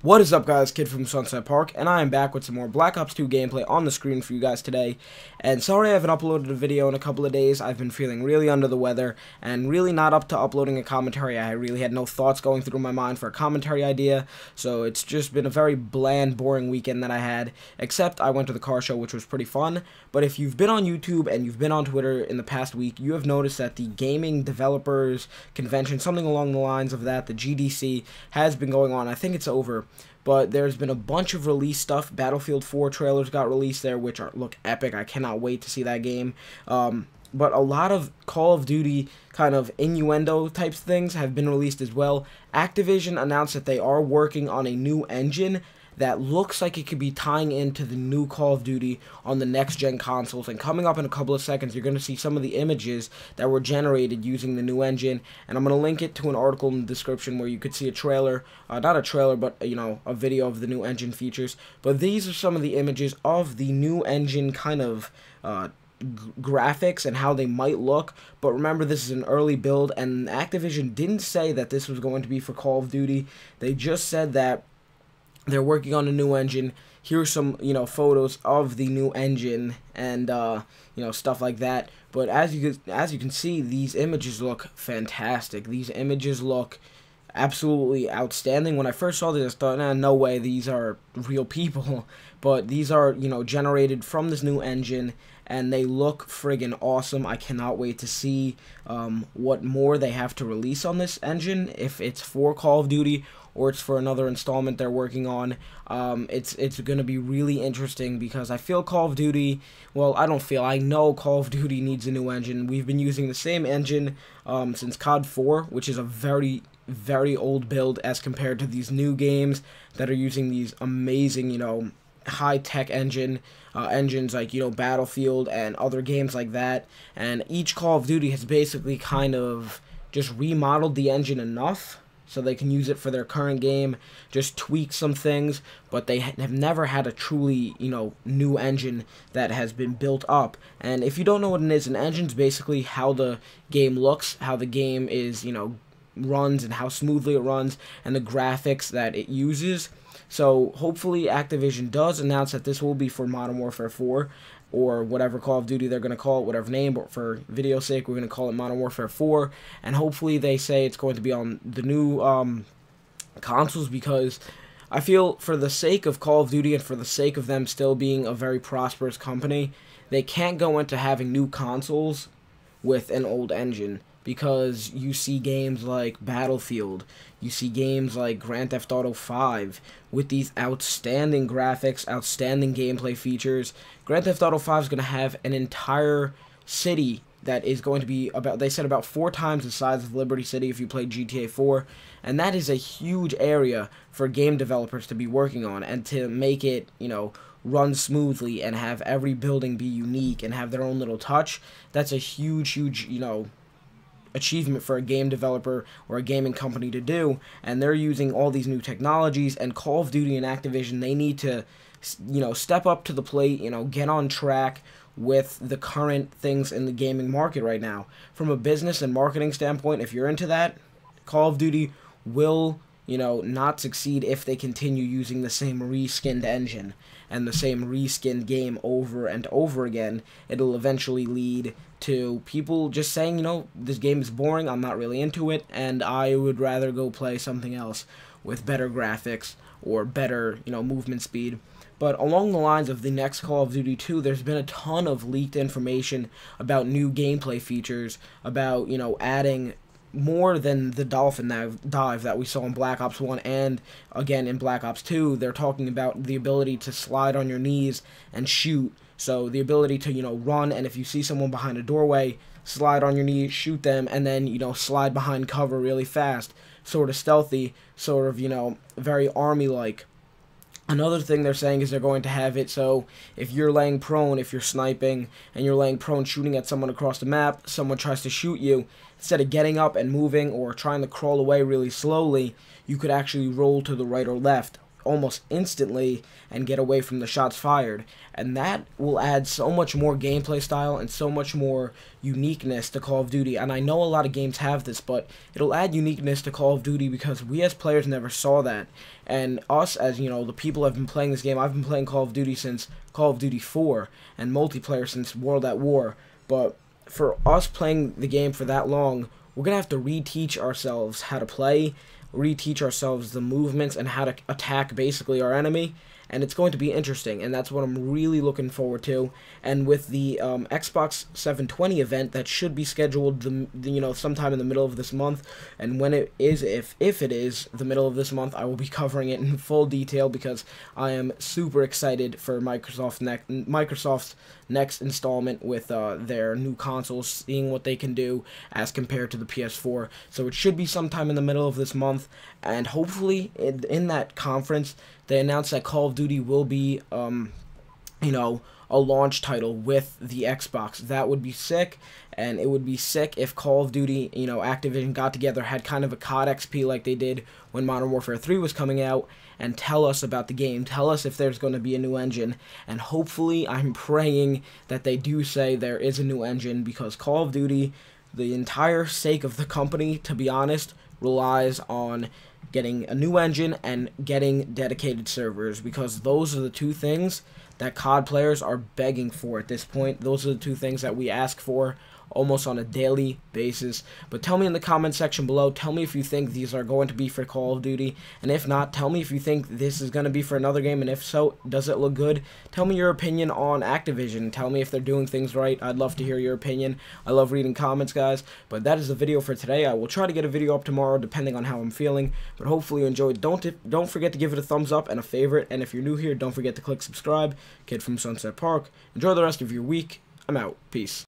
What is up, guys? Kid from Sunset Park, and I am back with some more Black Ops 2 gameplay on the screen for you guys today. And sorry I haven't uploaded a video in a couple of days. I've been feeling really under the weather and really not up to uploading a commentary. I really had no thoughts going through my mind for a commentary idea, so it's just been a very bland, boring weekend that I had, except I went to the car show, which was pretty fun. But if you've been on YouTube and you've been on Twitter in the past week, you have noticed that the Gaming Developers Convention, something along the lines of that, the GDC, has been going on. I think it's over. But there's been a bunch of release stuff. Battlefield 4 trailers got released there, which look epic. I cannot wait to see that game. But a lot of Call of Duty kind of innuendo types things have been released as well. Activision announced that they are working on a new engine that looks like it could be tying into the new Call of Duty on the next-gen consoles. And coming up in a couple of seconds, you're going to see some of the images that were generated using the new engine. And I'm going to link it to an article in the description where you could see a trailer, not a trailer, but, a video of the new engine features. But these are some of the images of the new engine kind of graphics and how they might look. But remember, this is an early build, and Activision didn't say that this was going to be for Call of Duty. They just said that they're working on a new engine. Here's some, photos of the new engine and, stuff like that. But as you can see, these images look fantastic. These images look absolutely outstanding. When I first saw this, I thought, no way, these are real people. But these are, generated from this new engine, and they look friggin' awesome. I cannot wait to see what more they have to release on this engine, if it's for Call of Duty or it's for another installment they're working on. It's going to be really interesting because I feel Call of Duty, well, I know Call of Duty needs a new engine. We've been using the same engine since COD 4, which is a very, very old build as compared to these new games that are using these amazing, high-tech engines like, Battlefield and other games like that. And each Call of Duty has basically kind of just remodeled the engine enough so they can use it for their current game, just tweak some things, but they have never had a truly, new engine that has been built up. And if you don't know what it is, an engine's basically how the game looks, how the game is, runs and how smoothly it runs, and the graphics that it uses. So hopefully Activision does announce that this will be for Modern Warfare 4, or whatever Call of Duty they're going to call it, whatever name, but for video's sake, we're going to call it Modern Warfare 4, and hopefully they say it's going to be on the new consoles, because I feel for the sake of Call of Duty and for the sake of them still being a very prosperous company, they can't go into having new consoles with an old engine. Because you see games like Battlefield, you see games like Grand Theft Auto 5 with these outstanding graphics, outstanding gameplay features. Grand Theft Auto 5 is going to have an entire city that is going to be they said about 4 times the size of Liberty City if you play GTA 4, and that is a huge area for game developers to be working on and to make it, run smoothly and have every building be unique and have their own little touch. That's a huge, achievement for a game developer or a gaming company to do, and they're using all these new technologies, and Call of Duty and Activision, they need to step up to the plate, get on track with the current things in the gaming market right now. From a business and marketing standpoint, if you're into that, Call of Duty will not succeed if they continue using the same reskinned engine and the same reskinned game over and over again. It'll eventually lead to people just saying, this game is boring, I'm not really into it, and I would rather go play something else with better graphics or better, movement speed. But along the lines of the next Call of Duty 2, there's been a ton of leaked information about new gameplay features, about, adding more than the dolphin dive that we saw in Black Ops 1 and again in Black Ops 2. They're talking about the ability to slide on your knees and shoot. So the ability to, run, and if you see someone behind a doorway, slide on your knees, shoot them, and then, slide behind cover really fast. Sort of stealthy, sort of, very army-like. Another thing they're saying is they're going to have it so if you're laying prone, if you're sniping, and you're laying prone shooting at someone across the map, someone tries to shoot you, instead of getting up and moving or trying to crawl away really slowly, you could actually roll to the right or left, almost instantly and get away from the shots fired. And that will add so much more gameplay style and so much more uniqueness to Call of Duty. And I know a lot of games have this, but it'll add uniqueness to Call of Duty because we as players never saw that. And us as, the people have been playing this game, I've been playing Call of Duty since Call of Duty 4 and multiplayer since World at War. But for us playing the game for that long, we're going to have to reteach ourselves how to play, reteach ourselves the movements and how to attack basically our enemy, and it's going to be interesting, and that's what I'm really looking forward to. And with the Xbox 720 event that should be scheduled sometime in the middle of this month, and when it is, if it is the middle of this month, I will be covering it in full detail because I am super excited for Microsoft's next installment with their new consoles, seeing what they can do as compared to the PS4. So it should be sometime in the middle of this month, and hopefully in that conference they announce that Call of Duty will be a launch title with the Xbox. That would be sick, and it would be sick if Call of Duty, Activision got together, had kind of a COD XP like they did when Modern Warfare 3 was coming out, and tell us about the game, tell us if there's going to be a new engine, and hopefully, I'm praying that they do say there is a new engine, because Call of Duty, the entire sake of the company, to be honest, relies on getting a new engine and getting dedicated servers, because those are the two things that COD players are begging for at this point. Those are the two things that we ask for almost on a daily basis. But tell me in the comment section below, tell me if you think these are going to be for Call of Duty, and if not, tell me if you think this is going to be for another game, and if so, does it look good? Tell me your opinion on Activision. Tell me if they're doing things right. I'd love to hear your opinion. I love reading comments, guys. But that is the video for today. I will try to get a video up tomorrow depending on how I'm feeling, but hopefully you enjoyed. Don't forget to give it a thumbs up and a favorite, and if you're new here, don't forget to click subscribe. Kid from Sunset Park. Enjoy the rest of your week. I'm out. Peace.